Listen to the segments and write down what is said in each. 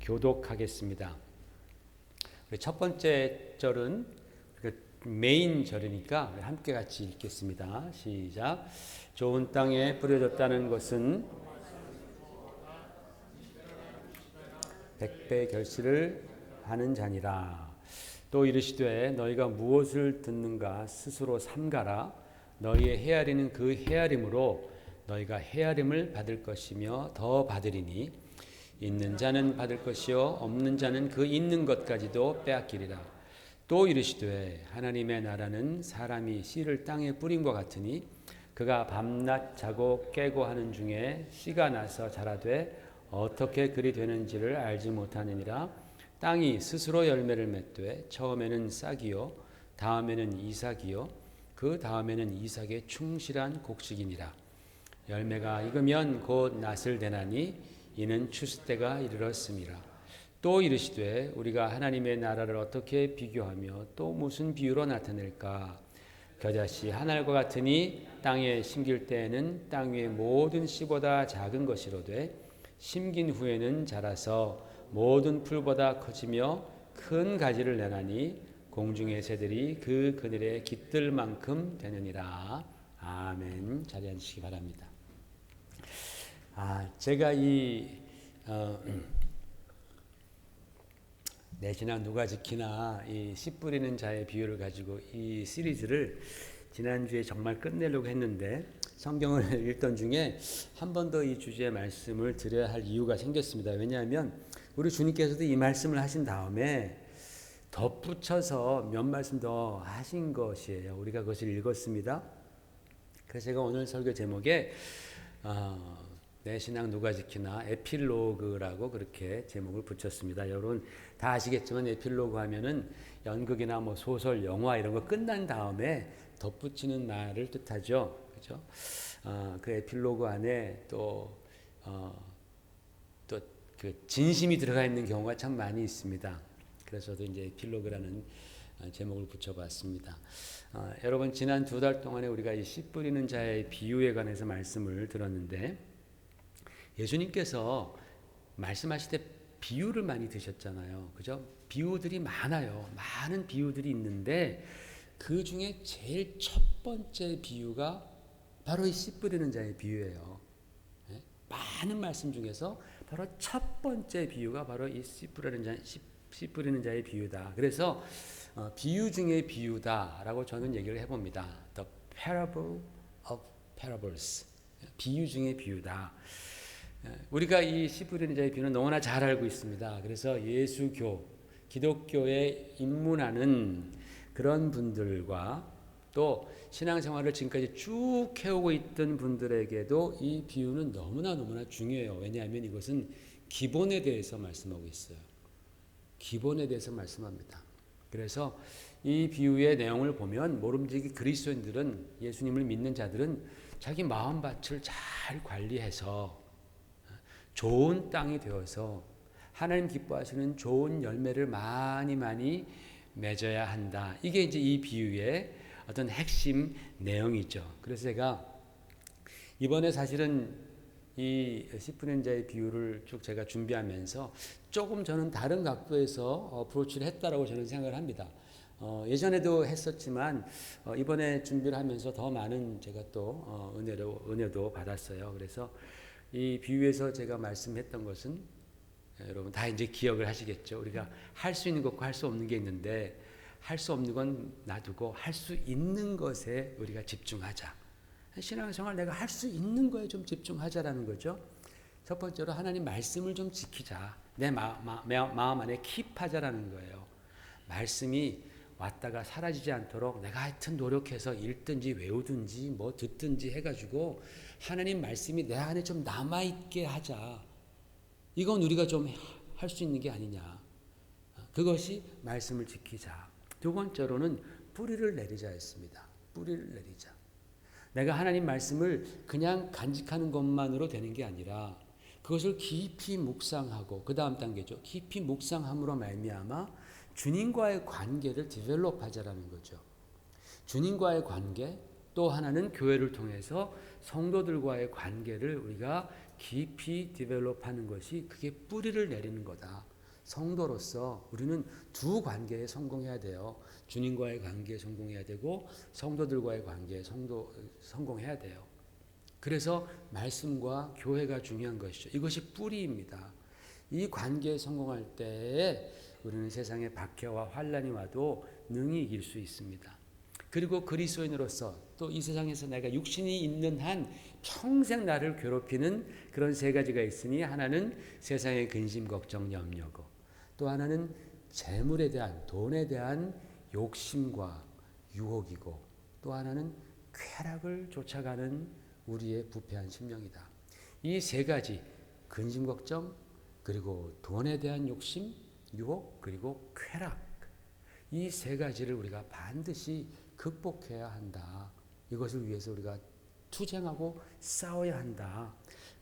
교독하겠습니다. 첫 번째 절은 메인 절이니까 함께 같이 읽겠습니다. 시작. 좋은 땅에 뿌려졌다는 것은 백배 결실을 하는 자니라. 또 이르시되 너희가 무엇을 듣는가 스스로 삼가라. 너희의 헤아리는 그 헤아림으로 너희가 헤아림을 받을 것이며 더 받으리니 있는 자는 받을 것이요 없는 자는 그 있는 것까지도 빼앗기리라. 또 이르시되 하나님의 나라는 사람이 씨를 땅에 뿌림과 같으니 그가 밤낮 자고 깨고 하는 중에 씨가 나서 자라되 어떻게 그리 되는지를 알지 못하느니라. 땅이 스스로 열매를 맺되 처음에는 싹이요 다음에는 이삭이요 그 다음에는 이삭의 충실한 곡식이니라. 열매가 익으면 곧 낫을 대나니 이는 추수 때가 이르렀음이라. 또 이르시되 우리가 하나님의 나라를 어떻게 비교하며 또 무슨 비유로 나타낼까? 겨자씨 한 알과 같으니 땅에 심길 때에는 땅 위의 모든 씨보다 작은 것이로되 심긴 후에는 자라서 모든 풀보다 커지며 큰 가지를 내나니 공중의 새들이 그 그늘에 깃들 만큼 되느니라. 아멘. 자리에 앉으시기 바랍니다. 제가 내시나 누가 지키나 이 씨 뿌리는 자의 비유를 가지고 이 시리즈를 지난주에 정말 끝내려고 했는데 성경을 읽던 중에 한 번 더 이 주제의 말씀을 드려야 할 이유가 생겼습니다. 왜냐하면 우리 주님께서도 이 말씀을 하신 다음에 덧붙여서 몇 말씀 더 하신 것이에요. 우리가 그것을 읽었습니다. 그래서 제가 오늘 설교 제목에 내 신앙 누가 지키나 에필로그라고 그렇게 제목을 붙였습니다. 여러분 다 아시겠지만 에필로그 하면은 연극이나 뭐 소설, 영화 이런 거 끝난 다음에 덧붙이는 말을 뜻하죠. 그죠? 그 에필로그 안에 또 그 진심이 들어가 있는 경우가 참 많이 있습니다. 그래서 저도 이제 에필로그라는 제목을 붙여봤습니다. 여러분 지난 2달 동안에 우리가 이 씨 뿌리는 자의 비유에 관해서 말씀을 들었는데 예수님께서 말씀하실 때 비유를 많이 드셨잖아요. 그죠? 비유들이 많아요. 많은 비유들이 있는데 그 중에 제일 첫 번째 비유가 바로 이 씨 뿌리는 자의 비유예요. 네? 많은 말씀 중에서 바로 첫 번째 비유가 바로 이 씨 뿌리는 자의 비유다. 그래서 비유 중에 비유다라고 저는 얘기를 해봅니다. The parable of parables. 비유 중에 비유다. 우리가 이 씨 뿌리는 자의 비유는 너무나 잘 알고 있습니다. 그래서 예수교, 기독교에 입문하는 그런 분들과 또 신앙생활을 지금까지 쭉 해오고 있던 분들에게도 이 비유는 너무나 중요해요. 왜냐하면 이것은 기본에 대해서 말씀하고 있어요. 기본에 대해서 말씀합니다. 그래서 이 비유의 내용을 보면 모름지기 그리스도인들은 예수님을 믿는 자들은 자기 마음밭을 잘 관리해서 좋은 땅이 되어서 하나님 기뻐하시는 좋은 열매를 많이 맺어야 한다. 이게 이제 이 비유의 어떤 핵심 내용이죠. 그래서 제가 이번에 사실은 이 씨 뿌리는 자의 비유를 쭉 제가 준비하면서 조금 저는 다른 각도에서 어프로치를 했다라고 저는 생각을 합니다. 예전에도 했었지만 이번에 준비를 하면서 더 많은 제가 또 은혜도 받았어요. 그래서 이 비유에서 제가 말씀했던 것은 여러분 다 이제 기억을 하시겠죠. 우리가 할 수 있는 것과 할 수 없는 게 있는데 할 수 없는 건 놔두고 할 수 있는 것에 우리가 집중하자. 신앙생활 내가 할 수 있는 거에 좀 집중하자라는 거죠. 첫 번째로 하나님 말씀을 좀 지키자. 내 마음 안에 킵하자라는 거예요. 말씀이 왔다가 사라지지 않도록 내가 하여튼 노력해서 읽든지 외우든지 뭐 듣든지 해가지고 하나님 말씀이 내 안에 좀 남아있게 하자. 이건 우리가 좀 할 수 있는 게 아니냐. 그것이 말씀을 지키자. 두 번째로는 뿌리를 내리자 했습니다. 뿌리를 내리자. 내가 하나님 말씀을 그냥 간직하는 것만으로 되는 게 아니라 그것을 깊이 묵상하고 그 다음 단계죠. 깊이 묵상함으로 말미암아 주님과의 관계를 디벨롭하자라는 거죠. 주님과의 관계, 또 하나는 교회를 통해서 성도들과의 관계를 우리가 깊이 디벨롭하는 것이 그게 뿌리를 내리는 거다. 성도로서 우리는 두 관계에 성공해야 돼요. 주님과의 관계에 성공해야 되고 성도들과의 관계에 성공해야 돼요. 그래서 말씀과 교회가 중요한 것이죠. 이것이 뿌리입니다. 이 관계에 성공할 때에 우리는 세상에 박해와 환난이 와도 능히 이길 수 있습니다. 그리고 그리스도인으로서 또 이 세상에서 내가 육신이 있는 한 평생 나를 괴롭히는 그런 세 가지가 있으니, 하나는 세상의 근심, 걱정, 염려고, 또 하나는 재물에 대한, 돈에 대한 욕심과 유혹이고, 또 하나는 쾌락을 쫓아가는 우리의 부패한 심령이다. 이 세 가지, 근심, 걱정, 그리고 돈에 대한 욕심, 유혹, 그리고 쾌락, 이 세 가지를 우리가 반드시 극복해야 한다. 이것을 위해서 우리가 투쟁하고 싸워야 한다.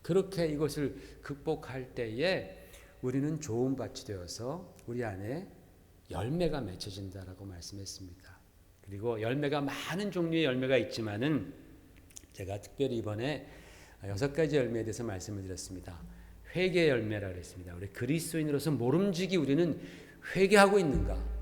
그렇게 이것을 극복할 때에 우리는 좋은 밭이 되어서 우리 안에 열매가 맺혀진다라고 말씀했습니다. 그리고 열매가 많은 종류의 열매가 있지만은 제가 특별히 이번에 6가지 열매에 대해서 말씀을 드렸습니다. 회개 열매라고 했습니다. 우리 그리스도인으로서 모름지기 우리는 회개하고 있는가?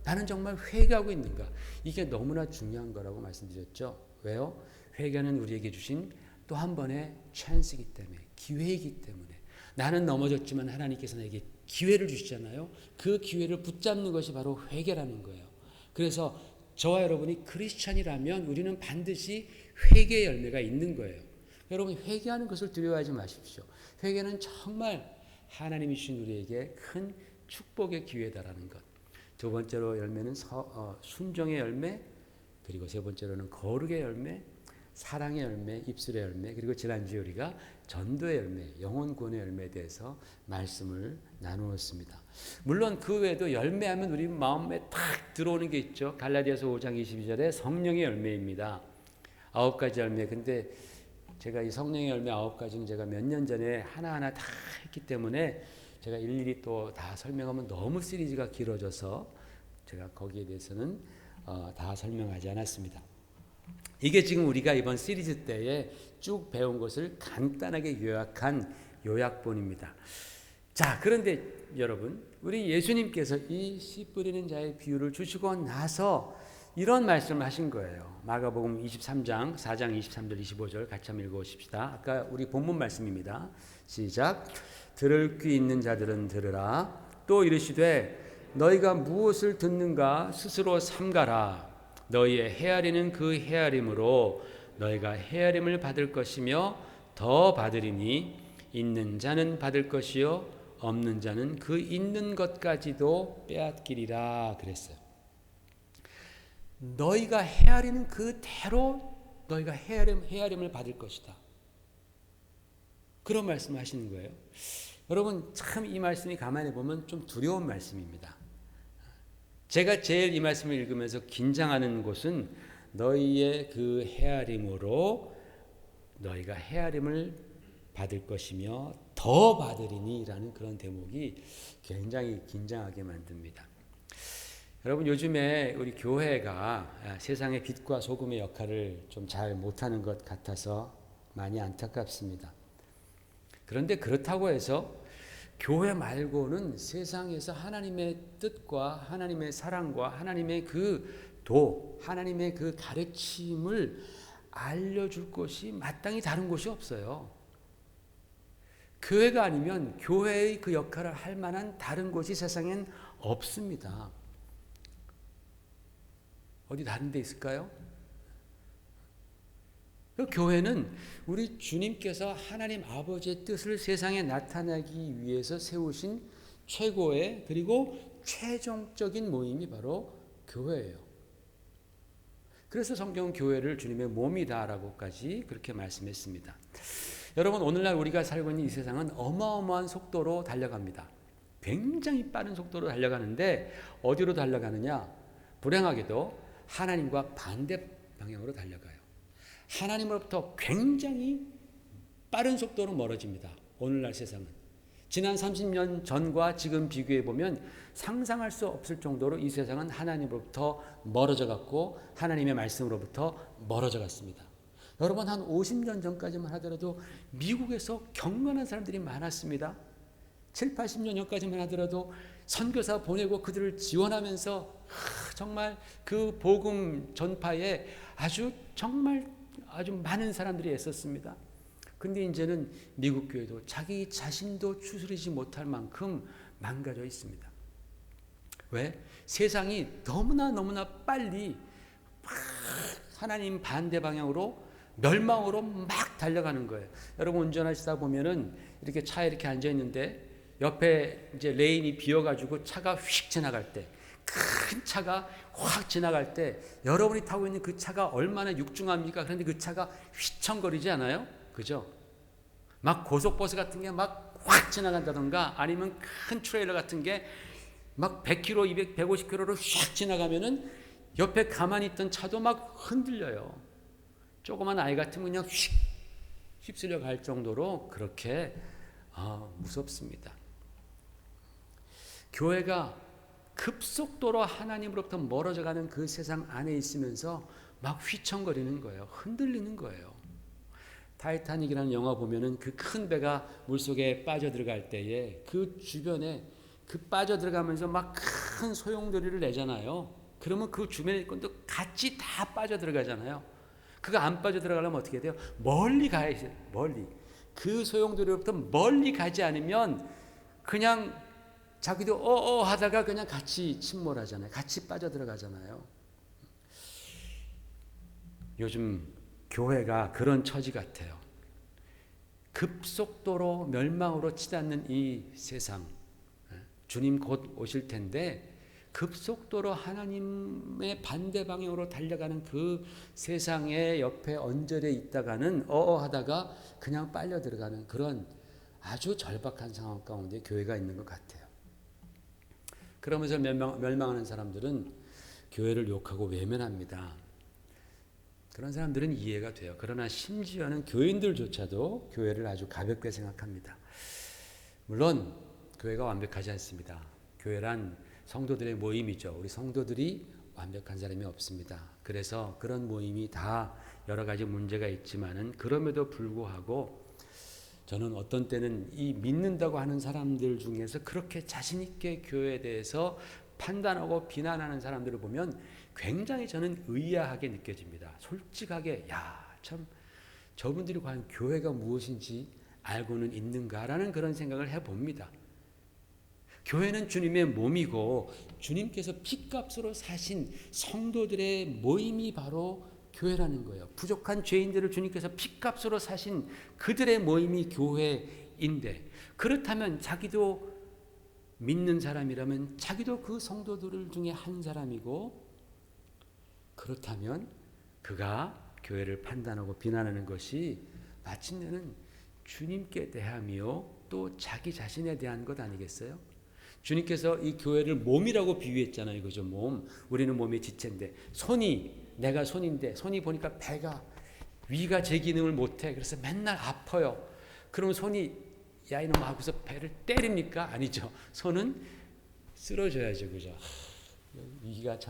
나는 정말 회개하고 있는가? 이게 너무나 중요한 거라고 말씀드렸죠. 왜요? 회개는 우리에게 주신 또 한 번의 찬스이기 때문에, 기회이기 때문에. 나는 넘어졌지만 하나님께서 나에게 기회를 주시잖아요. 그 기회를 붙잡는 것이 바로 회개라는 거예요. 그래서 저와 여러분이 크리스찬이라면 우리는 반드시 회개의 열매가 있는 거예요. 여러분, 회개하는 것을 두려워하지 마십시오. 회개는 정말 하나님이 주신 우리에게 큰 축복의 기회다라는 것. 두 번째로 열매는 순종의 열매, 그리고 세 번째로는 거룩의 열매, 사랑의 열매, 입술의 열매, 그리고 지난주에 우리가 전도의 열매, 영혼 구원의 열매에 대해서 말씀을 나누었습니다. 물론 그 외에도 열매하면 우리 마음에 탁 들어오는 게 있죠. 갈라디아서 5장 22절에 성령의 열매입니다. 9가지 열매. 근데 제가 이 성령의 열매 9가지는 제가 몇 년 전에 하나하나 다 했기 때문에 제가 일일이 또 다 설명하면 너무 시리즈가 길어져서 제가 거기에 대해서는 다 설명하지 않았습니다. 이게 지금 우리가 이번 시리즈 때에 쭉 배운 것을 간단하게 요약한 요약본입니다. 자, 그런데 여러분, 우리 예수님께서 이 씨 뿌리는 자의 비유를 주시고 나서 이런 말씀을 하신 거예요. 마가복음 23장 4장 23절 25절 같이 한번 읽어보십시다. 아까 우리 본문 말씀입니다. 시작. 들을 귀 있는 자들은 들으라. 또 이르시되 너희가 무엇을 듣는가 스스로 삼가라. 너희의 헤아리는 그 헤아림으로 너희가 헤아림을 받을 것이며 더 받으리니 있는 자는 받을 것이요 없는 자는 그 있는 것까지도 빼앗기리라 그랬어요. 너희가 헤아리는 그대로 너희가 헤아림을 받을 것이다. 그런 말씀을 하시는 거예요. 여러분, 참 이 말씀이 가만히 보면 좀 두려운 말씀입니다. 제가 제일 이 말씀을 읽으면서 긴장하는 곳은 너희의 그 헤아림으로 너희가 헤아림을 받을 것이며 더 받으리니 라는 그런 대목이 굉장히 긴장하게 만듭니다. 여러분, 요즘에 우리 교회가 세상의 빛과 소금의 역할을 좀 잘 못하는 것 같아서 많이 안타깝습니다. 그런데 그렇다고 해서 교회 말고는 세상에서 하나님의 뜻과 하나님의 사랑과 하나님의 하나님의 그 가르침을 알려줄 곳이 마땅히 다른 곳이 없어요. 교회가 아니면 교회의 그 역할을 할 만한 다른 곳이 세상엔 없습니다. 어디 다른 데 있을까요? 그 교회는 우리 주님께서 하나님 아버지의 뜻을 세상에 나타내기 위해서 세우신 최고의 그리고 최종적인 모임이 바로 교회예요. 그래서 성경은 교회를 주님의 몸이다라고까지 그렇게 말씀했습니다. 여러분, 오늘날 우리가 살고 있는 이 세상은 어마어마한 속도로 달려갑니다. 굉장히 빠른 속도로 달려가는데 어디로 달려가느냐? 불행하게도 하나님과 반대 방향으로 달려가요. 하나님으로부터 굉장히 빠른 속도로 멀어집니다. 오늘날 세상은. 지난 30년 전과 지금 비교해 보면 상상할 수 없을 정도로 이 세상은 하나님으로부터 멀어져 갔고 하나님의 말씀으로부터 멀어져 갔습니다. 여러분, 한 50년 전까지만 하더라도 미국에서 경건한 사람들이 많았습니다. 7, 80년 전까지만 하더라도 선교사 보내고 그들을 지원하면서 정말 그 복음 전파에 정말 아주 많은 사람들이 애썼습니다. 근데 이제는 미국 교회도 자기 자신도 추스리지 못할 만큼 망가져 있습니다. 왜? 세상이 너무나 빨리 하나님 반대 방향으로 멸망으로 막 달려가는 거예요. 여러분 운전하시다 보면은 이렇게 차에 이렇게 앉아 있는데 옆에 이제 레인이 비어가지고 차가 휙 지나갈 때, 큰 차가 확 지나갈 때 여러분이 타고 있는 그 차가 얼마나 육중합니까? 그런데 그 차가 휘청거리지 않아요? 그죠? 막 고속버스 같은 게 막 확 지나간다던가 아니면 큰 트레일러 같은 게 막 100km, 200, 150km로 휙 지나가면은 옆에 가만히 있던 차도 막 흔들려요. 조그만 아이 같으면 그냥 휩쓸려 갈 정도로 그렇게 무섭습니다. 교회가 급속도로 하나님으로부터 멀어져가는 그 세상 안에 있으면서 막 휘청거리는 거예요. 흔들리는 거예요. 타이타닉이라는 영화 보면은 그 큰 배가 물속에 빠져들어갈 때에 그 주변에 그 빠져들어가면서 막 큰 소용돌이를 내잖아요. 그러면 그 주변에 것도 같이 다 빠져들어가잖아요. 그거 안 빠져들어가려면 어떻게 돼요? 멀리 가야지. 멀리. 그 소용돌이로부터 멀리 가지 않으면 그냥 자기도 하다가 그냥 같이 침몰하잖아요. 같이 빠져들어가잖아요. 요즘 교회가 그런 처지 같아요. 급속도로 멸망으로 치닫는 이 세상, 주님 곧 오실 텐데 급속도로 하나님의 반대 방향으로 달려가는 그 세상의 옆에 언저리에 있다가는 하다가 그냥 빨려 들어가는 그런 아주 절박한 상황 가운데 교회가 있는 것 같아요. 그러면서 멸망하는 사람들은 교회를 욕하고 외면합니다. 그런 사람들은 이해가 돼요. 그러나 심지어는 교인들조차도 교회를 아주 가볍게 생각합니다. 물론 교회가 완벽하지 않습니다. 교회란 성도들의 모임이죠. 우리 성도들이 완벽한 사람이 없습니다. 그래서 그런 모임이 다 여러 가지 문제가 있지만은 그럼에도 불구하고 저는 어떤 때는 이 믿는다고 하는 사람들 중에서 그렇게 자신 있게 교회에 대해서 판단하고 비난하는 사람들을 보면 굉장히 저는 의아하게 느껴집니다. 솔직하게 참 저분들이 과연 교회가 무엇인지 알고는 있는가라는 그런 생각을 해봅니다. 교회는 주님의 몸이고 주님께서 피값으로 사신 성도들의 모임이 바로 교회라는 거예요. 부족한 죄인들을 주님께서 피값으로 사신 그들의 모임이 교회인데 그렇다면 자기도 믿는 사람이라면 자기도 그 성도들 중에 한 사람이고 그렇다면 그가 교회를 판단하고 비난하는 것이 마침내는 주님께 대함이요 또 자기 자신에 대한 것 아니겠어요? 주님께서 이 교회를 몸이라고 비유했잖아요. 그죠? 몸. 우리는 몸의 지체인데 내가 손인데 손이 보니까 위가 제 기능을 못해. 그래서 맨날 아파요. 그럼 손이 야 이놈 하고서 배를 때립니까? 아니죠. 손은 쓰러져야죠. 그죠? 네가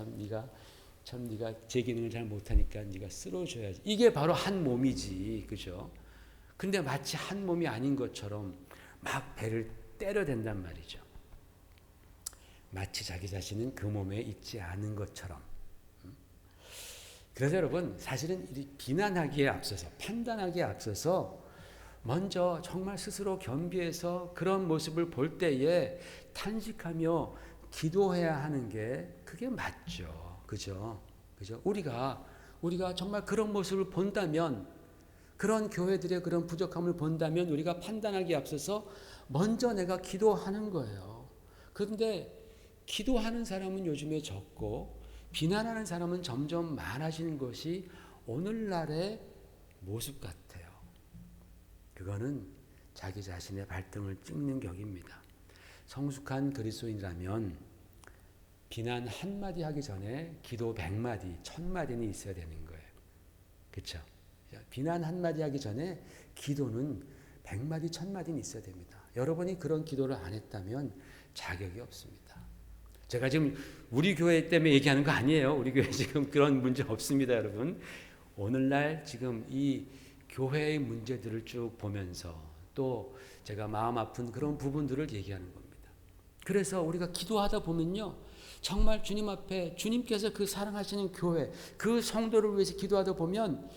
제 기능을 잘 못하니까 네가 쓰러져야지. 이게 바로 한 몸이지. 그죠? 근데 마치 한 몸이 아닌 것처럼 막 배를 때려댄단 말이죠. 마치 자기 자신은 그 몸에 있지 않은 것처럼. 그래서 여러분 사실은 비난하기에 앞서서 판단하기에 앞서서 먼저 정말 스스로 겸비해서 그런 모습을 볼 때에 탄식하며 기도해야 하는 게 그게 맞죠. 그죠? 우리가 정말 그런 모습을 본다면 그런 교회들의 그런 부족함을 본다면 우리가 판단하기에 앞서서 먼저 내가 기도하는 거예요. 그런데 기도하는 사람은 요즘에 적고 비난하는 사람은 점점 많아지는 것이 오늘날의 모습 같아요. 그거는 자기 자신의 발등을 찍는 격입니다. 성숙한 그리스도인이라면 비난 한마디 하기 전에 기도 100마디, 1000마디는 있어야 되는 거예요. 그렇죠? 비난 한마디 하기 전에 기도는 100마디, 1000마디는 있어야 됩니다. 여러분이 그런 기도를 안 했다면 자격이 없습니다. 제가 지금 우리 교회 때문에 얘기하는 거 아니에요. 우리 교회 지금 그런 문제 없습니다, 여러분. 오늘날 지금 이 교회의 문제들을 쭉 보면서 또 제가 마음 아픈 그런 부분들을 얘기하는 겁니다. 그래서 우리가 기도하다 보면요, 정말 주님 앞에 주님께서 그 사랑하시는 교회, 그 성도를 위해서 기도하다 보면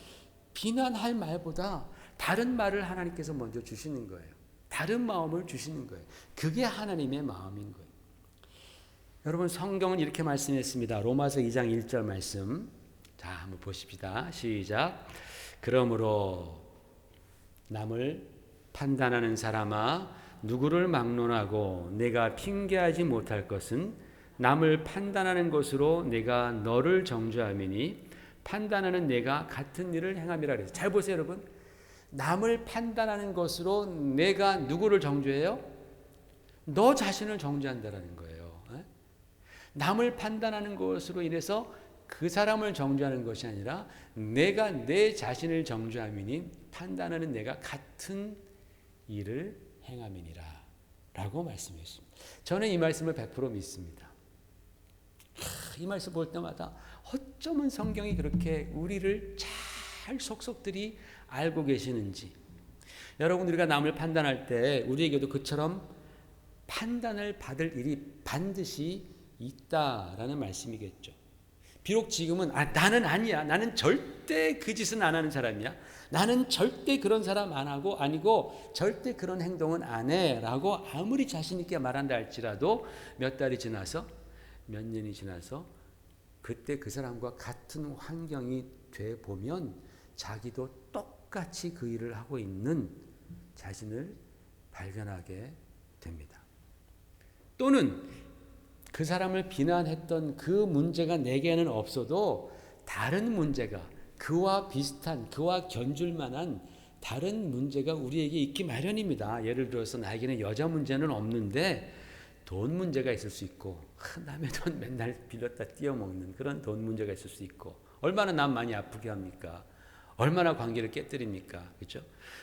비난할 말보다 다른 말을 하나님께서 먼저 주시는 거예요. 다른 마음을 주시는 거예요. 그게 하나님의 마음인 거예요. 여러분, 성경은 이렇게 말씀했습니다. 로마서 2장 1절 말씀. 자, 한번 보십시다. 시작. 그러므로 남을 판단하는 사람아, 누구를 막론하고 내가 핑계하지 못할 것은 남을 판단하는 것으로 내가 너를 정죄함이니 판단하는 내가 같은 일을 행함이라 그랬어요. 잘 보세요, 여러분. 남을 판단하는 것으로 내가 누구를 정죄해요? 너 자신을 정죄한다라는 거예요. 남을 판단하는 것으로 인해서 그 사람을 정죄하는 것이 아니라 내가 내 자신을 정죄함이니 판단하는 내가 같은 일을 행함이니라 라고 말씀했습니다. 저는 이 말씀을 100% 믿습니다. 이 말씀 볼 때마다 어쩌면 성경이 그렇게 우리를 잘 속속들이 알고 계시는지. 여러분, 우리가 남을 판단할 때 우리에게도 그처럼 판단을 받을 일이 반드시 있다라는 말씀이겠죠. 비록 지금은 나는 아니야, 나는 절대 그 짓은 안 하는 사람이야, 나는 절대 그런 사람 안 하고 아니고 절대 그런 행동은 안 해라고 아무리 자신 있게 말한다 할지라도 몇 달이 지나서 몇 년이 지나서 그때 그 사람과 같은 환경이 돼 보면 자기도 똑같이 그 일을 하고 있는 자신을 발견하게 됩니다. 또는 그 사람을 비난했던 그 문제가 내게는 없어도 다른 문제가 그와 비슷한, 그와 견줄 만한 다른 문제가 우리에게 있기 마련입니다. 예를 들어서 나에게는 여자 문제는 없는데 돈 문제가 있을 수 있고, 남의 돈 맨날 빌렸다 띄어먹는 그런 돈 문제가 있을 수 있고, 얼마나 남 많이 아프게 합니까? 얼마나 관계를 깨뜨립니까? 그렇죠?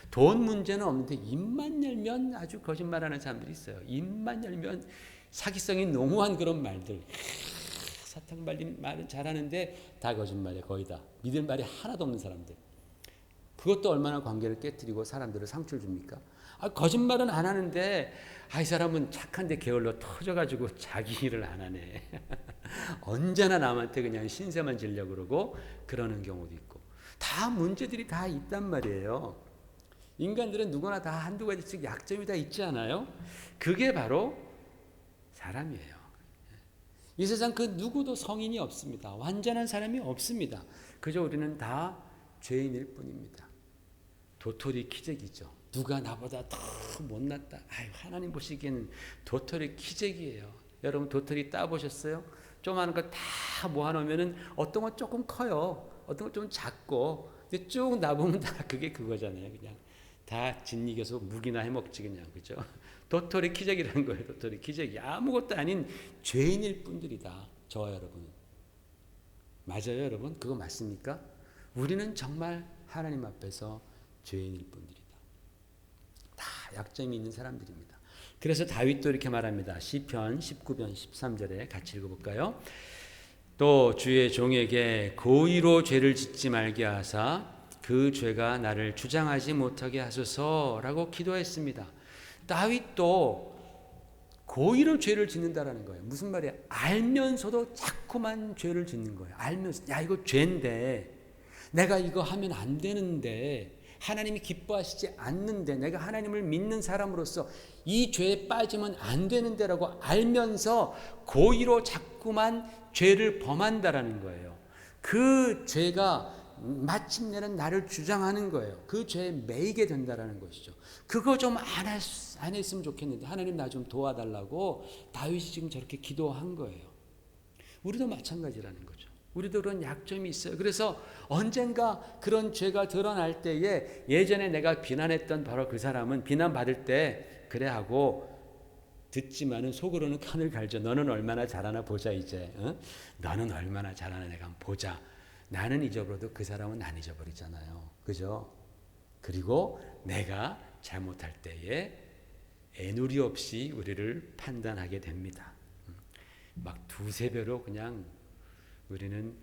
돈 문제는 없는데 입만 열면 아주 거짓말하는 사람들이 있어요. 입만 열면 사기성이 농후한 그런 말들, 사탕 발린 말은 잘하는데 다 거짓말이에요. 거의 다 믿을 말이 하나도 없는 사람들. 그것도 얼마나 관계를 깨뜨리고 사람들을 상처를 줍니까? 거짓말은 안 하는데 이 사람은 착한데 게을러 터져가지고 자기 일을 안 하네. 언제나 남한테 그냥 신세만 지려고 그러고 그러는 경우도 있고. 다 문제들이 다 있단 말이에요. 인간들은 누구나 다 한두 가지씩 약점이 다 있지 않아요? 그게 바로 사람이에요. 이 세상 그 누구도 성인이 없습니다. 완전한 사람이 없습니다. 그저 우리는 다 죄인일 뿐입니다. 도토리 키재기죠. 누가 나보다 더 못났다. 하나님 보시기에는 도토리 키재기예요. 여러분, 도토리 따보셨어요? 조그마한 거 다 모아놓으면 어떤 건 조금 커요. 어떤 건 좀 작고. 근데 쭉 놔보면 다 그게 그거잖아요. 그냥 다 짓이겨서 묵이나 해먹지 그냥. 그죠? 도토리 키재기라는 거예요. 도토리 키재기. 아무것도 아닌 죄인일 뿐들이다. 저와 여러분은. 맞아요, 여러분? 그거 맞습니까? 우리는 정말 하나님 앞에서 죄인일 뿐들이다. 다 약점이 있는 사람들입니다. 그래서 다윗도 이렇게 말합니다. 시편 19편 13절에 같이 읽어볼까요? 또 주의 종에게 고의로 죄를 짓지 말게 하사 그 죄가 나를 주장하지 못하게 하소서라고 기도했습니다. 다윗도 고의로 죄를 짓는다라는 거예요. 무슨 말이야? 알면서도 자꾸만 죄를 짓는 거예요. 알면서 이거 죄인데, 내가 이거 하면 안 되는데, 하나님이 기뻐하시지 않는데, 내가 하나님을 믿는 사람으로서 이 죄에 빠지면 안 되는데라고 알면서 고의로 자꾸만 죄를 범한다라는 거예요. 그 죄가 마침내는 나를 주장하는 거예요. 그 죄에 매이게 된다라는 것이죠. 그거 좀 안 했으면 좋겠는데 하나님 나 좀 도와달라고 다윗이 지금 저렇게 기도한 거예요. 우리도 마찬가지라는 거죠. 우리도 그런 약점이 있어요. 그래서 언젠가 그런 죄가 드러날 때에 예전에 내가 비난했던 바로 그 사람은 비난받을 때 그래 하고 듣지만은 속으로는 칸을 갈죠. 너는 얼마나 잘하나 보자 이제. 너는 얼마나 잘하나 내가 한번 보자. 나는 잊어버려도 그 사람은 안 잊어버리잖아요. 그죠? 그리고 내가 잘못할 때에 애누리 없이 우리를 판단하게 됩니다. 막 두세 배로 그냥 우리는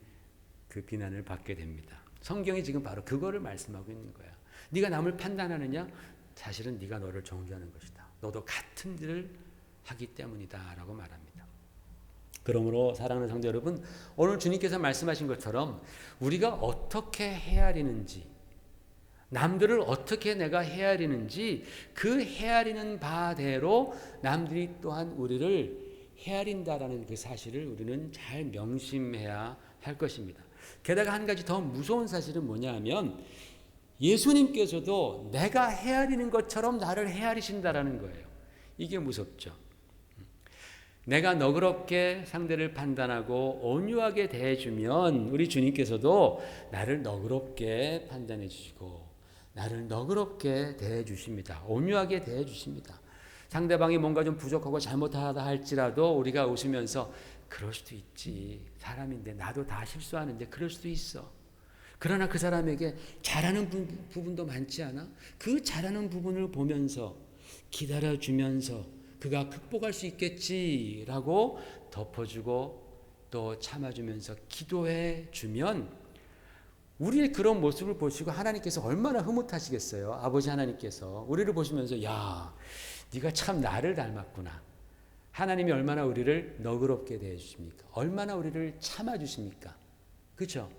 그 비난을 받게 됩니다. 성경이 지금 바로 그거를 말씀하고 있는 거야. 네가 남을 판단하느냐? 사실은 네가 너를 정죄하는 것이다. 너도 같은 일을 하기 때문이다 라고 말합니다. 그러므로 사랑하는 성도 여러분, 오늘 주님께서 말씀하신 것처럼 우리가 어떻게 헤아리는지, 남들을 어떻게 내가 헤아리는지 그 헤아리는 바대로 남들이 또한 우리를 헤아린다라는 그 사실을 우리는 잘 명심해야 할 것입니다. 게다가 한 가지 더 무서운 사실은 뭐냐 하면 예수님께서도 내가 헤아리는 것처럼 나를 헤아리신다라는 거예요. 이게 무섭죠. 내가 너그럽게 상대를 판단하고 온유하게 대해주면 우리 주님께서도 나를 너그럽게 판단해 주시고 나를 너그럽게 대해 주십니다. 온유하게 대해 주십니다. 상대방이 뭔가 좀 부족하고 잘못하다 할지라도 우리가 웃으면서 그럴 수도 있지. 사람인데 나도 다 실수하는데 그럴 수도 있어. 그러나 그 사람에게 잘하는 부분도 많지 않아? 그 잘하는 부분을 보면서 기다려주면서 그가 극복할 수 있겠지라고 덮어주고 또 참아주면서 기도해 주면 우리의 그런 모습을 보시고 하나님께서 얼마나 흐뭇하시겠어요. 아버지 하나님께서 우리를 보시면서 야, 네가 참 나를 닮았구나. 하나님이 얼마나 우리를 너그럽게 대해주십니까? 얼마나 우리를 참아주십니까? 그렇죠?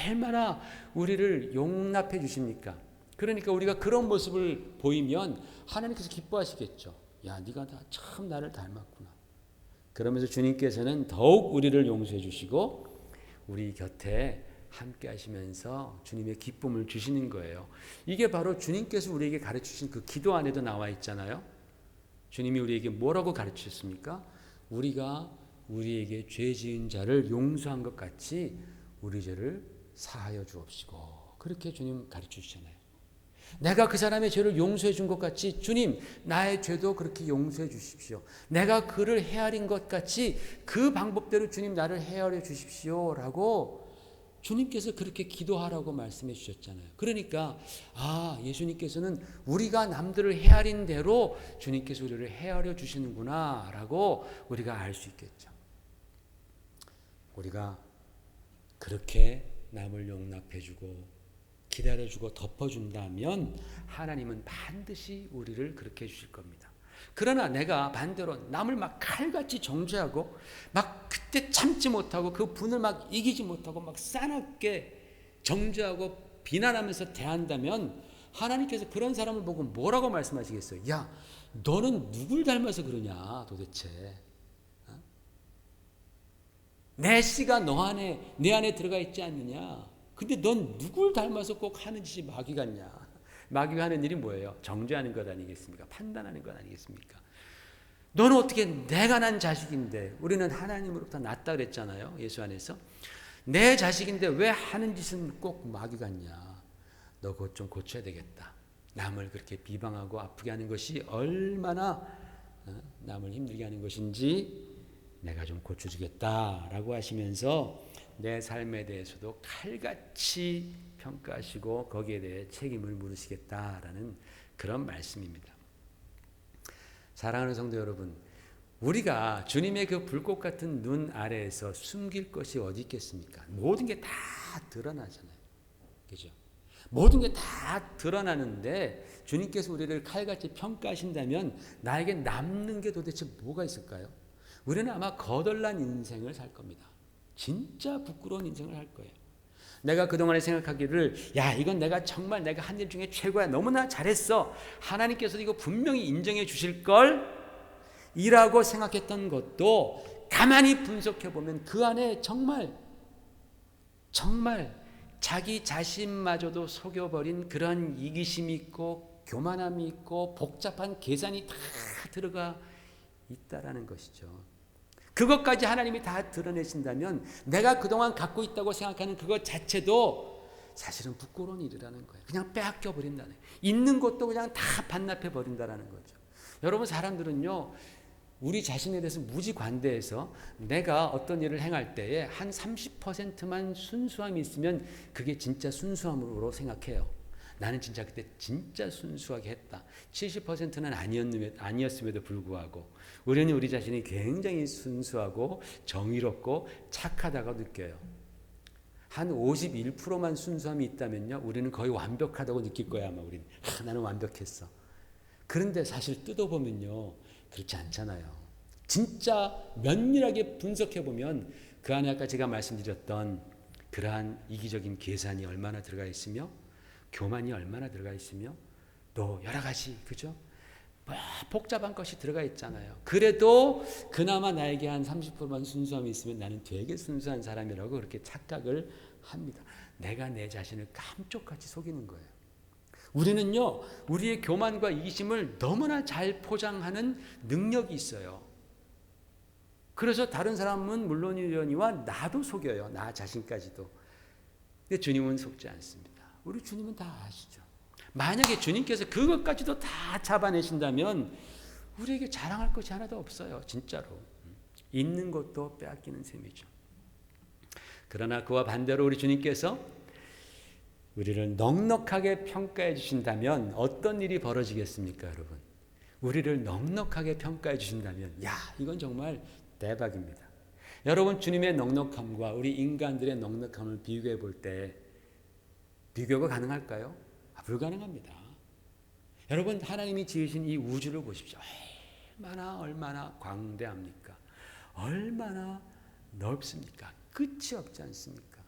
얼마나 우리를 용납해 주십니까? 그러니까 우리가 그런 모습을 보이면 하나님께서 기뻐하시겠죠. 야, 네가 참 나를 닮았구나. 그러면서 주님께서는 더욱 우리를 용서해 주시고 우리 곁에 함께 하시면서 주님의 기쁨을 주시는 거예요. 이게 바로 주님께서 우리에게 가르치신 그 기도 안에도 나와 있잖아요. 주님이 우리에게 뭐라고 가르치셨습니까? 우리가 우리에게 죄 지은 자를 용서한 것 같이 우리 죄를 사하여 주옵시고 그렇게 주님 가르치시잖아요. 내가 그 사람의 죄를 용서해 준 것 같이 주님 나의 죄도 그렇게 용서해 주십시오. 내가 그를 헤아린 것 같이 그 방법대로 주님 나를 헤아려 주십시오라고 주님께서 그렇게 기도하라고 말씀해 주셨잖아요. 그러니까 예수님께서는 우리가 남들을 헤아린 대로 주님께서 우리를 헤아려 주시는구나 라고 우리가 알 수 있겠죠. 우리가 그렇게 남을 용납해 주고 기다려주고 덮어준다면 하나님은 반드시 우리를 그렇게 해주실 겁니다. 그러나 내가 반대로 남을 막 칼같이 정죄하고 막 그때 참지 못하고 그 분을 막 이기지 못하고 막 싸납게 정죄하고 비난하면서 대한다면 하나님께서 그런 사람을 보고 뭐라고 말씀하시겠어요? 야, 너는 누굴 닮아서 그러냐 도대체. 내 씨가 내 안에 들어가 있지 않느냐. 근데 넌 누굴 닮아서 꼭 하는 짓이 마귀 같냐? 마귀가 하는 일이 뭐예요? 정죄하는 것 아니겠습니까? 판단하는 것 아니겠습니까? 너는 어떻게 내가 난 자식인데 우리는 하나님으로부터 났다 그랬잖아요. 예수 안에서. 내 자식인데 왜 하는 짓은 꼭 마귀 같냐? 너 그것 좀 고쳐야 되겠다. 남을 그렇게 비방하고 아프게 하는 것이 얼마나 남을 힘들게 하는 것인지 내가 좀 고쳐주겠다라고 하시면서 내 삶에 대해서도 칼같이 평가하시고 거기에 대해 책임을 물으시겠다라는 그런 말씀입니다. 사랑하는 성도 여러분, 우리가 주님의 그 불꽃 같은 눈 아래에서 숨길 것이 어디 있겠습니까? 모든 게 다 드러나잖아요. 그죠? 모든 게 다 드러나는데 주님께서 우리를 칼같이 평가하신다면 나에게 남는 게 도대체 뭐가 있을까요? 우리는 아마 거덜난 인생을 살 겁니다. 진짜 부끄러운 인생을 할 거예요. 내가 그동안에 생각하기를 야 이건 내가 정말 내가 한 일 중에 최고야. 너무나 잘했어. 하나님께서도 이거 분명히 인정해 주실 걸 이라고 생각했던 것도 가만히 분석해 보면 그 안에 정말 자기 자신마저도 속여버린 그런 이기심이 있고 교만함이 있고 복잡한 계산이 다 들어가 있다라는 것이죠. 그것까지 하나님이 다 드러내신다면 내가 그동안 갖고 있다고 생각하는 그것 자체도 사실은 부끄러운 일이라는 거예요. 그냥 빼앗겨 버린다는 거예요. 있는 것도 그냥 다 반납해 버린다는 거죠. 여러분 사람들은요. 우리 자신에 대해서 무지관대해서 내가 어떤 일을 행할 때에 한 30%만 순수함이 있으면 그게 진짜 순수함으로 생각해요. 나는 진짜 그때 진짜 순수하게 했다. 70%는 아니었음에도 불구하고 우리는 우리 자신이 굉장히 순수하고 정의롭고 착하다고 느껴요. 한 51%만 순수함이 있다면요. 우리는 거의 완벽하다고 느낄 거야. 아마 우리는. 나는 완벽했어. 그런데 사실 뜯어보면요, 그렇지 않잖아요. 진짜 면밀하게 분석해보면 그 안에 아까 제가 말씀드렸던 그러한 이기적인 계산이 얼마나 들어가 있으며 교만이 얼마나 들어가 있으며 또 여러 가지, 그죠? 뭐 복잡한 것이 들어가 있잖아요. 그래도 그나마 나에게 한 30%만 순수함이 있으면 나는 되게 순수한 사람이라고 그렇게 착각을 합니다. 내가 내 자신을 감쪽같이 속이는 거예요. 우리는요, 우리의 교만과 이기심을 너무나 잘 포장하는 능력이 있어요. 그래서 다른 사람은 물론이려니와 나도 속여요. 나 자신까지도. 근데 주님은 속지 않습니다. 우리 주님은 다 아시죠. 만약에 주님께서 그것까지도 다 잡아내신다면 우리에게 자랑할 것이 하나도 없어요. 진짜로. 있는 것도 빼앗기는 셈이죠. 그러나 그와 반대로 우리 주님께서 우리를 넉넉하게 평가해 주신다면 어떤 일이 벌어지겠습니까, 여러분? 우리를 넉넉하게 평가해 주신다면, 야, 이건 정말 대박입니다. 여러분, 주님의 넉넉함과 우리 인간들의 넉넉함을 비교해 볼 때 비교가 가능할까요? 불가능합니다. 여러분, 하나님이 지으신 이 우주를 보십시오. 얼마나 광대합니까? 얼마나 넓습니까? 끝이 없지 않습니까?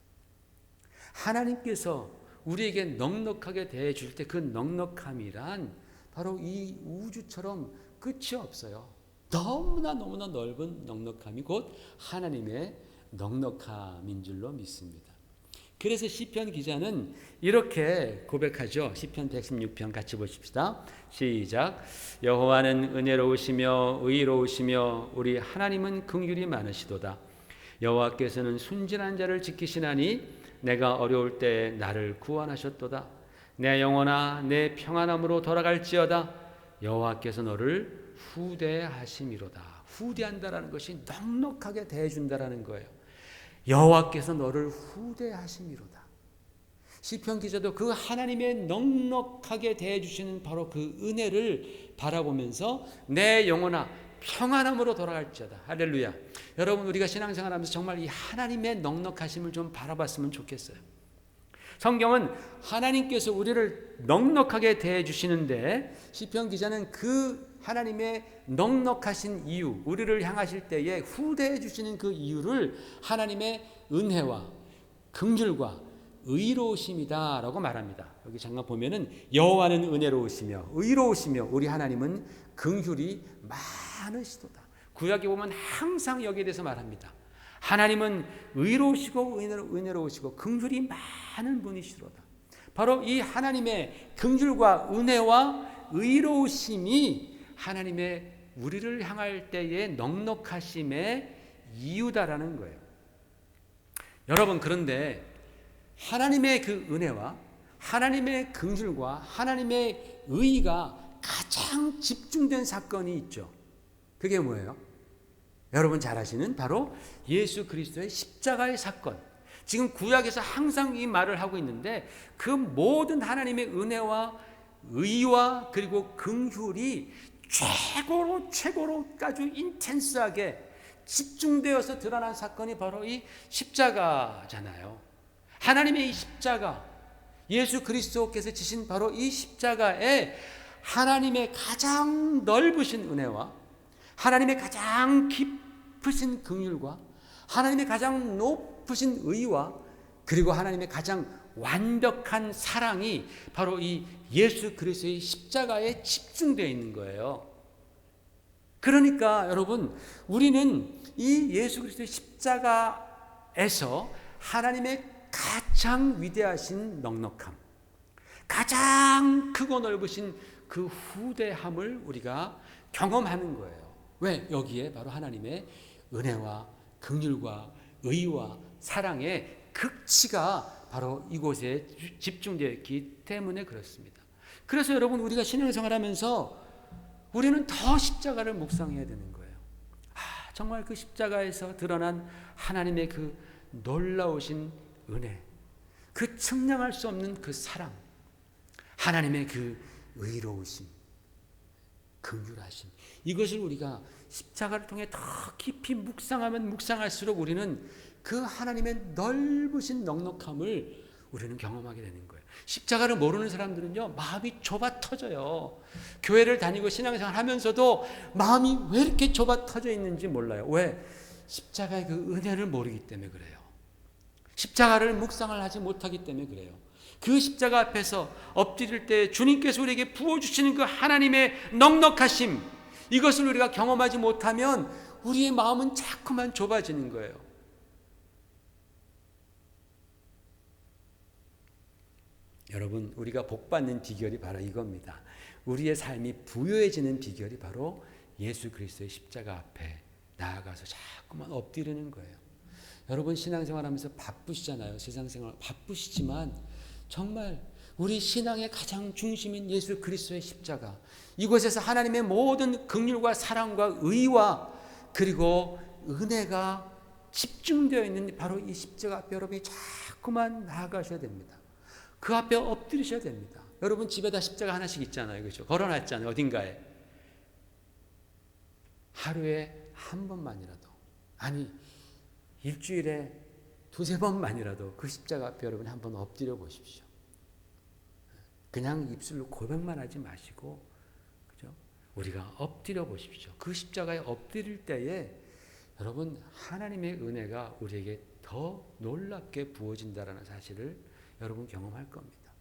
하나님께서 우리에게 넉넉하게 대해 줄 때 그 넉넉함이란 바로 이 우주처럼 끝이 없어요. 너무나 넓은 넉넉함이 곧 하나님의 넉넉함인 줄로 믿습니다. 그래서 시편 기자는 이렇게 고백하죠. 시편 116편 같이 보십시다. 시작. 여호와는 은혜로우시며 의로우시며 우리 하나님은 긍휼이 많으시도다. 여호와께서는 순진한 자를 지키시나니 내가 어려울 때 나를 구원하셨도다. 내 영혼아 내 평안함으로 돌아갈지어다. 여호와께서 너를 후대하심이로다. 후대한다라는 것이 넉넉하게 대해준다라는 거예요. 여호와께서 너를 후대하심이로다. 시편 기자도 그 하나님의 넉넉하게 대해주시는 바로 그 은혜를 바라보면서 내 영혼아 평안함으로 돌아갈지어다. 할렐루야. 여러분, 우리가 신앙생활하면서 정말 이 하나님의 넉넉하심을 좀 바라봤으면 좋겠어요. 성경은 하나님께서 우리를 넉넉하게 대해주시는데 시편 기자는 그 하나님의 넉넉하신 이유, 우리를 향하실 때에 후대해 주시는 그 이유를 하나님의 은혜와 긍휼과 의로우심이다라고 말합니다. 여기 잠깐 보면은 여호와는 은혜로우시며 의로우시며 우리 하나님은 긍휼이 많으시도다. 구약에 보면 항상 여기에 대해서 말합니다. 하나님은 의로우시고 은혜로우시고 긍휼이 많은 분이시로다. 바로 이 하나님의 긍휼과 은혜와 의로우심이 하나님의 우리를 향할 때의 넉넉하심의 이유다라는 거예요. 여러분, 그런데 하나님의 그 은혜와 하나님의 긍휼과 하나님의 의가 가장 집중된 사건이 있죠. 그게 뭐예요? 여러분 잘 아시는 바로 예수 그리스도의 십자가의 사건. 지금 구약에서 항상 이 말을 하고 있는데 그 모든 하나님의 은혜와 의와 그리고 긍휼이 최고로 아주 인텐스하게 집중되어서 드러난 사건이 바로 이 십자가잖아요. 하나님의 이 십자가, 예수 그리스도께서 지신 바로 이 십자가에 하나님의 가장 넓으신 은혜와 하나님의 가장 깊으신 긍휼과 하나님의 가장 높으신 의와 그리고 하나님의 가장 완벽한 사랑이 바로 이 예수 그리스도의 십자가에 집중되어 있는 거예요. 그러니까 여러분, 우리는 이 예수 그리스도의 십자가에서 하나님의 가장 위대하신 넉넉함, 가장 크고 넓으신 그 후대함을 우리가 경험하는 거예요. 왜? 여기에 바로 하나님의 은혜와 긍휼과 의와 사랑의 극치가 바로 이곳에 집중되어 있기 때문에 그렇습니다. 그래서 여러분, 우리가 신앙생활하면서 우리는 더 십자가를 묵상해야 되는 거예요. 정말 그 십자가에서 드러난 하나님의 그 놀라우신 은혜, 그 측량할 수 없는 그 사랑, 하나님의 그 의로우심, 긍휼하심, 이것을 우리가 십자가를 통해 더 깊이 묵상하면 묵상할수록 우리는 그 하나님의 넓으신 넉넉함을 우리는 경험하게 되는 거예요. 십자가를 모르는 사람들은요, 마음이 좁아 터져요. 교회를 다니고 신앙생활 하면서도 마음이 왜 이렇게 좁아 터져 있는지 몰라요. 왜? 십자가의 그 은혜를 모르기 때문에 그래요. 십자가를 묵상을 하지 못하기 때문에 그래요. 그 십자가 앞에서 엎드릴 때 주님께서 우리에게 부어주시는 그 하나님의 넉넉하심, 이것을 우리가 경험하지 못하면 우리의 마음은 자꾸만 좁아지는 거예요. 여러분, 우리가 복받는 비결이 바로 이겁니다. 우리의 삶이 부유해지는 비결이 바로 예수 그리스도의 십자가 앞에 나아가서 자꾸만 엎드리는 거예요. 여러분, 신앙생활하면서 바쁘시잖아요. 세상생활 바쁘시지만 정말 우리 신앙의 가장 중심인 예수 그리스도의 십자가, 이곳에서 하나님의 모든 긍휼과 사랑과 의와 그리고 은혜가 집중되어 있는 바로 이 십자가 앞에 여러분이 자꾸만 나아가셔야 됩니다. 그 앞에 엎드리셔야 됩니다. 여러분 집에다 십자가 하나씩 있잖아요. 그렇죠? 걸어놨잖아요. 어딘가에. 하루에 한 번만이라도, 아니 일주일에 두세 번만이라도 그 십자가 앞에 여러분 한번 엎드려 보십시오. 그냥 입술로 고백만 하지 마시고, 그죠? 우리가 엎드려 보십시오. 그 십자가에 엎드릴 때에 여러분 하나님의 은혜가 우리에게 더 놀랍게 부어진다라는 사실을 여러분 경험할 겁니다.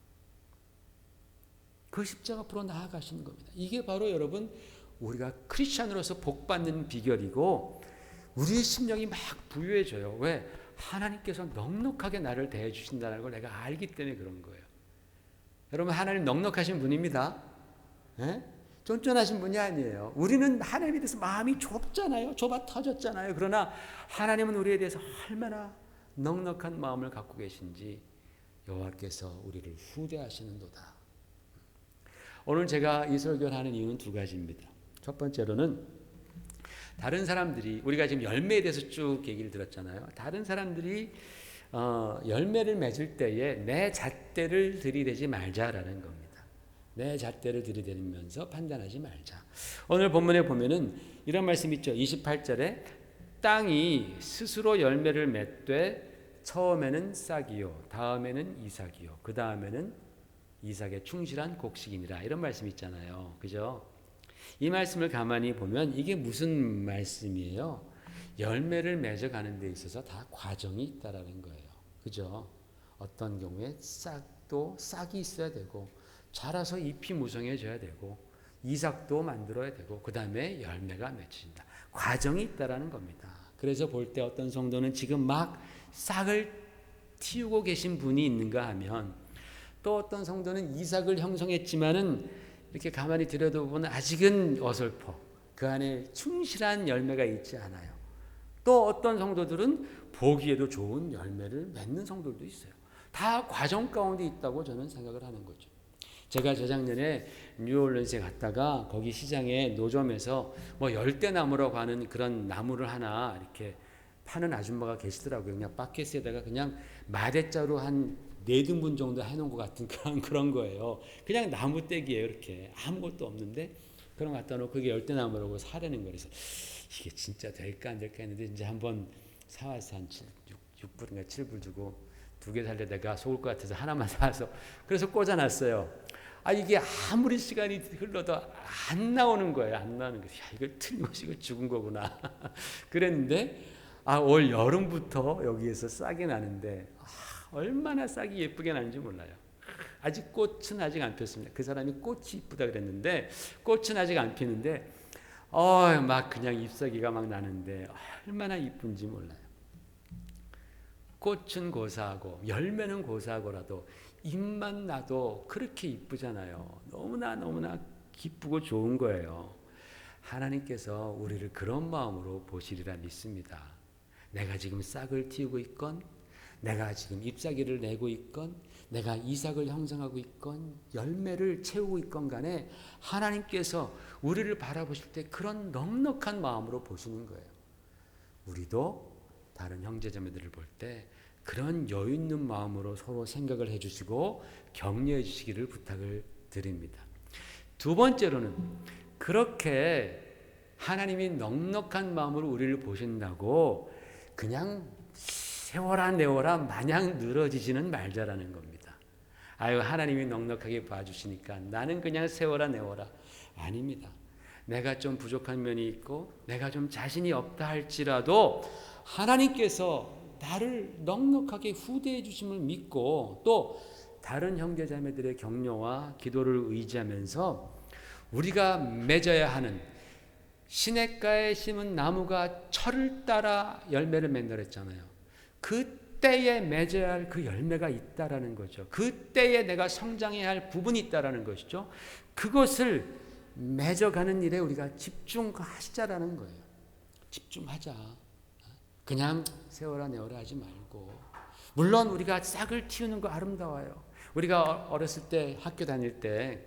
그 십자가 앞으로 나아가시는 겁니다. 이게 바로 여러분 우리가 크리스찬으로서 복받는 비결이고, 우리의 심령이 막 부유해져요. 왜? 하나님께서 넉넉하게 나를 대해 주신다는 걸 내가 알기 때문에 그런 거예요. 여러분, 하나님 넉넉하신 분입니다. 예? 쫀쫀하신 분이 아니에요. 우리는 하나님에 대해서 마음이 좁잖아요. 좁아 터졌잖아요. 그러나 하나님은 우리에 대해서 얼마나 넉넉한 마음을 갖고 계신지 여호와께서 우리를 후대하시는도다. 오늘 제가 이 설교를 하는 이유는 두 가지입니다. 첫 번째로는 다른 사람들이, 우리가 지금 열매에 대해서 쭉 얘기를 들었잖아요. 다른 사람들이 열매를 맺을 때에 내 잣대를 들이대지 말자라는 겁니다. 내 잣대를 들이대면서 판단하지 말자. 오늘 본문에 보면은 이런 말씀 있죠. 28절에 땅이 스스로 열매를 맺되 처음에는 싹이요, 다음에는 이삭이요, 그 다음에는 이삭에 충실한 곡식이니라, 이런 말씀 있잖아요. 그죠? 이 말씀을 가만히 보면 이게 무슨 말씀이에요? 열매를 맺어가는 데 있어서 다 과정이 있다라는 거예요. 그죠? 어떤 경우에 싹이 있어야 되고, 자라서 잎이 무성해져야 되고, 이삭도 만들어야 되고, 그 다음에 열매가 맺힌다. 과정이 있다라는 겁니다. 그래서 볼 때 어떤 성도는 지금 막 싹을 틔우고 계신 분이 있는가 하면, 또 어떤 성도는 이삭을 형성했지만은 이렇게 가만히 들여다보면 아직은 어설퍼. 그 안에 충실한 열매가 있지 않아요. 또 어떤 성도들은 보기에도 좋은 열매를 맺는 성도들도 있어요. 다 과정 가운데 있다고 저는 생각을 하는 거죠. 제가 재작년에 뉴올리언스에 갔다가 거기 시장에 노점에서 뭐 열대나무라고 하는 그런 나무를 하나 이렇게 파는 아줌마가 계시더라고요. 그냥 바켓에다가 그냥 마대자루 한 4등분 정도 해놓은 것 같은 그런 거예요. 그냥 나무 떼기예요. 이렇게 아무것도 없는데 그런 거 갖다 놓고 그게 열대나무라고 사려는 거예요. 그래서 이게 진짜 될까 안 될까 했는데 이제 한번 사와서 한 6불인가 7불 주고 2개 살려다가 속을 것 같아서 하나만 사서 그래서 꽂아놨어요. 이게 아무리 시간이 흘러도 안 나오는 거예요. 안 나오는 거예요. 이걸 틀림없이 이거 죽은 거구나. 그랬는데 올 여름부터 여기에서 싹이 나는데 얼마나 싹이 예쁘게 나는지 몰라요. 아직 꽃은 아직 안 폈습니다. 그 사람이 꽃이 이쁘다 그랬는데 꽃은 아직 안 피는데 막 그냥 잎사귀가 막 나는데 얼마나 이쁜지 몰라요. 꽃은 고사하고 열매는 고사하고라도 잎만 나도 그렇게 이쁘잖아요. 너무나 기쁘고 좋은 거예요. 하나님께서 우리를 그런 마음으로 보시리라 믿습니다. 내가 지금 싹을 틔우고 있건, 내가 지금 잎사귀를 내고 있건, 내가 이삭을 형성하고 있건, 열매를 채우고 있건 간에 하나님께서 우리를 바라보실 때 그런 넉넉한 마음으로 보시는 거예요. 우리도 다른 형제자매들을 볼 때 그런 여유 있는 마음으로 서로 생각을 해주시고 격려해 주시기를 부탁을 드립니다. 두 번째로는 그렇게 하나님이 넉넉한 마음으로 우리를 보신다고 그냥 세워라 내워라 마냥 늘어지지는 말자라는 겁니다. 아유, 하나님이 넉넉하게 봐주시니까 나는 그냥 세워라 내워라. 아닙니다. 내가 좀 부족한 면이 있고 내가 좀 자신이 없다 할지라도 하나님께서 나를 넉넉하게 후대해 주심을 믿고 또 다른 형제자매들의 격려와 기도를 의지하면서 우리가 맺어야 하는, 시냇가에 심은 나무가 철을 따라 열매를 맺는다 그랬잖아요. 그 때에 맺어야 할 그 열매가 있다라는 거죠. 그 때에 내가 성장해야 할 부분이 있다라는 것이죠. 그것을 맺어가는 일에 우리가 집중하시자라는 거예요. 집중하자. 그냥 세워라 내어라 하지 말고. 물론 우리가 싹을 틔우는 거 아름다워요. 우리가 어렸을 때 학교 다닐 때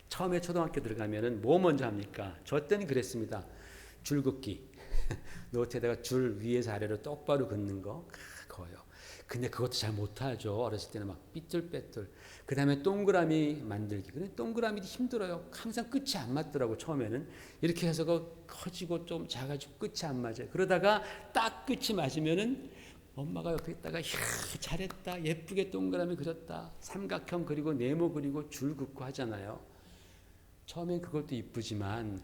처음에 초등학교 들어가면은 뭐 먼저 합니까? 저 때는 그랬습니다. 줄 긋기. 노트에다가 줄 위에서 아래로 똑바로 긋는 거 그거요. 근데 그것도 잘 못하죠. 어렸을 때는 막 삐뚤빼뚤. 그 다음에 동그라미 만들기. 근데 동그라미도 힘들어요. 항상 끝이 안 맞더라고 처음에는. 이렇게 해서 커지고 좀 작아지고 끝이 안 맞아요. 그러다가 딱 끝이 맞으면은 엄마가 옆에 있다가 이야 잘했다. 예쁘게 동그라미 그렸다. 삼각형 그리고 네모 그리고 줄 긋고 하잖아요. 처음엔 그것도 이쁘지만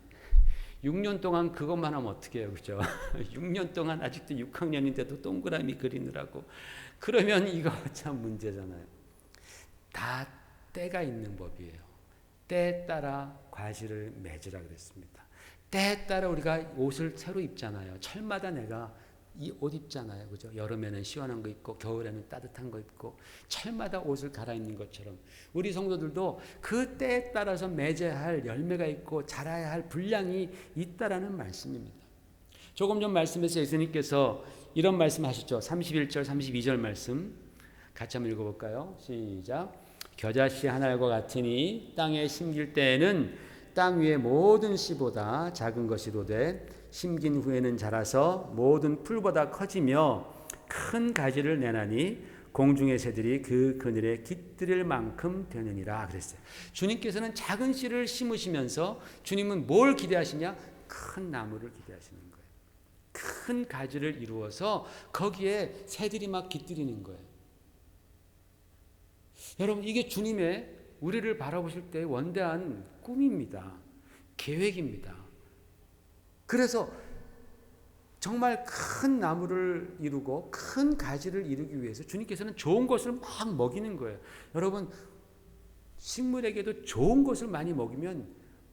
6년 동안 그것만 하면 어떻게 해요, 그죠? 6년 동안 아직도 6학년인데도 동그라미 그리느라고. 그러면 이거 참 문제잖아요. 다 때가 있는 법이에요. 때에 따라 과실을 맺으라 그랬습니다. 때에 따라 우리가 옷을 새로 입잖아요. 철마다 내가 이 옷 입잖아요. 그죠? 여름에는 시원한 거 입고 겨울에는 따뜻한 거 입고 철마다 옷을 갈아입는 것처럼 우리 성도들도 그 때에 따라서 맺어야 할 열매가 있고 자라야 할 분량이 있다라는 말씀입니다. 조금 전 말씀에서 예수님께서 이런 말씀하셨죠. 31절 32절 말씀 같이 한번 읽어볼까요? 시작. 겨자씨 한 알과 같으니 땅에 심길 때에는 땅 위의 모든 씨보다 작은 것이로되 심긴 후에는 자라서 모든 풀보다 커지며 큰 가지를 내나니 공중의 새들이 그 그늘에 깃들일 만큼 되느니라 그랬어요. 주님께서는 작은 씨를 심으시면서 주님은 뭘 기대하시냐? 큰 나무를 기대하시는 거예요. 큰 가지를 이루어서 거기에 새들이 막 깃들이는 거예요. 여러분 이게 주님의 우리를 바라보실 때 원대한 꿈입니다. 계획입니다. 그래서 정말 큰 나무를 이루고 큰 가지를 이루기 위해서 주님께서는 좋은 것을 막 먹이는 거예요. 여러분 식물에게도 좋은 것을 많이 먹이면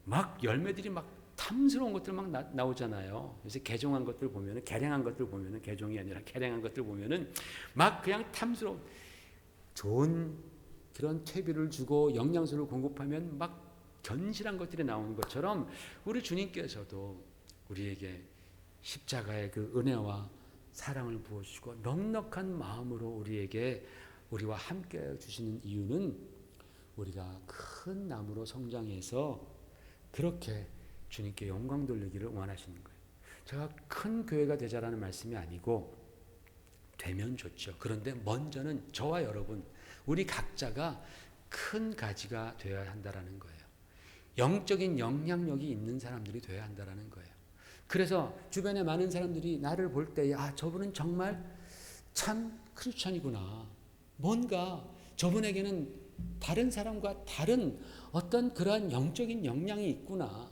막 열매들이 막 탐스러운 것들 막 나오잖아요. 그래서 개종한 것들 보면은 개량한 것들 보면은 개종이 아니라 개량한 것들 보면은 막 그냥 탐스러운 좋은 그런 퇴비를 주고 영양소를 공급하면 막 견실한 것들이 나오는 것처럼 우리 주님께서도 우리에게 십자가의 그 은혜와 사랑을 부어주시고 넉넉한 마음으로 우리와 함께 주시는 이유는 우리가 큰 나무로 성장해서 그렇게 주님께 영광 돌리기를 원하시는 거예요. 제가 큰 교회가 되자라는 말씀이 아니고 되면 좋죠. 그런데 먼저는 저와 여러분 우리 각자가 큰 가지가 되어야 한다라는 거예요. 영적인 영향력이 있는 사람들이 되어야 한다라는 거예요. 그래서 주변에 많은 사람들이 나를 볼 때 저분은 정말 참 크리스찬이구나. 뭔가 저분에게는 다른 사람과 다른 어떤 그러한 영적인 역량이 있구나.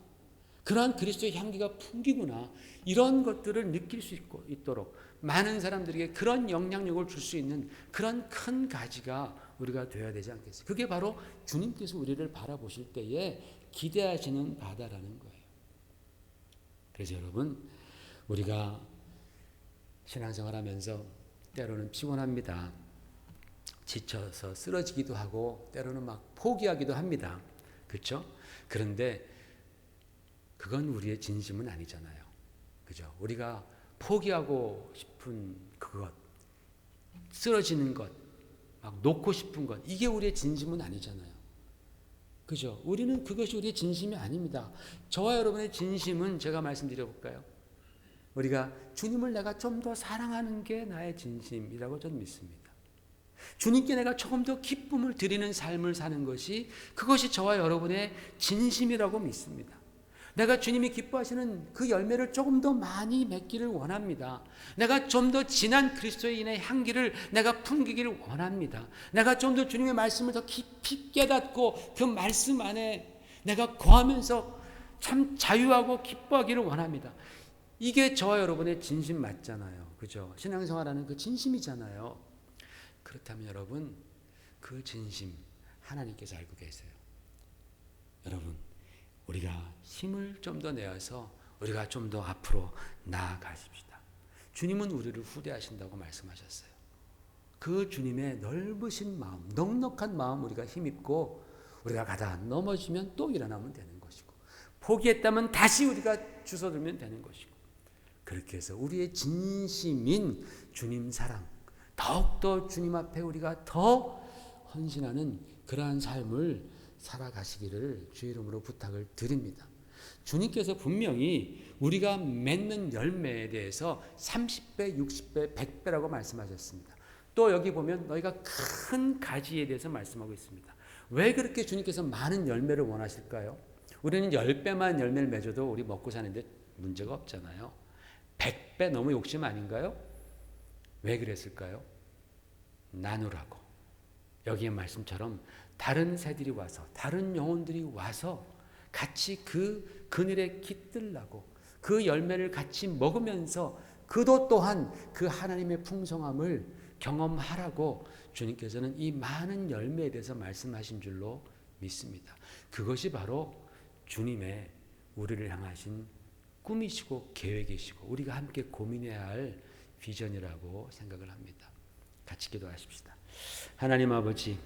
그러한 그리스도의 향기가 풍기구나. 이런 것들을 느낄 수 있도록 많은 사람들에게 그런 영향력을 줄 수 있는 그런 큰 가지가 우리가 되어야 되지 않겠어요? 그게 바로 주님께서 우리를 바라보실 때에 기대하시는 바다라는 거예요. 그래서 여러분 우리가 신앙생활하면서 때로는 피곤합니다. 지쳐서 쓰러지기도 하고 때로는 막 포기하기도 합니다. 그렇죠? 그런데 그건 우리의 진심은 아니잖아요. 그죠? 우리가 포기하고 싶은 그것, 쓰러지는 것, 막 놓고 싶은 것, 이게 우리의 진심은 아니잖아요. 그죠? 우리는 그것이 우리의 진심이 아닙니다. 저와 여러분의 진심은 제가 말씀드려 볼까요? 우리가 주님을 내가 좀 더 사랑하는 게 나의 진심이라고 저는 믿습니다. 주님께 내가 조금 더 기쁨을 드리는 삶을 사는 것이 그것이 저와 여러분의 진심이라고 믿습니다. 내가 주님이 기뻐하시는 그 열매를 조금 더 많이 맺기를 원합니다. 내가 좀 더 진한 그리스도인의 향기를 내가 풍기기를 원합니다. 내가 좀 더 주님의 말씀을 더 깊이 깨닫고 그 말씀 안에 내가 거하면서 참 자유하고 기뻐하기를 원합니다. 이게 저와 여러분의 진심 맞잖아요. 그죠? 신앙생활하는 그 진심이잖아요. 그렇다면 여러분, 그 진심 하나님께서 알고 계세요. 여러분, 우리가 힘을 좀 더 내어서 우리가 좀 더 앞으로 나아가십시다. 주님은 우리를 후대하신다고 말씀하셨어요. 그 주님의 넓으신 마음, 넉넉한 마음 우리가 힘입고 우리가 가다 넘어지면 또 일어나면 되는 것이고, 포기했다면 다시 우리가 주워들면 되는 것이고, 그렇게 해서 우리의 진심인 주님 사랑, 더욱더 주님 앞에 우리가 더 헌신하는 그러한 삶을 살아가시기를 주의 이름으로 부탁을 드립니다. 주님께서 분명히 우리가 맺는 열매에 대해서 30배, 60배, 100배라고 말씀하셨습니다. 또 여기 보면 너희가 큰 가지에 대해서 말씀하고 있습니다. 왜 그렇게 주님께서 많은 열매를 원하실까요? 우리는 10배만 열매를 맺어도 우리 먹고 사는데 문제가 없잖아요. 100배 너무 욕심 아닌가요? 왜 그랬을까요? 나누라고. 여기의 말씀처럼 다른 새들이 와서, 다른 영혼들이 와서 같이 그 그늘에 깃들라고, 그 열매를 같이 먹으면서 그도 또한 그 하나님의 풍성함을 경험하라고 주님께서는 이 많은 열매에 대해서 말씀하신 줄로 믿습니다. 그것이 바로 주님의 우리를 향하신 꿈이시고 계획이시고 우리가 함께 고민해야 할 비전이라고 생각을 합니다. 같이 기도하십시다. 하나님 아버지,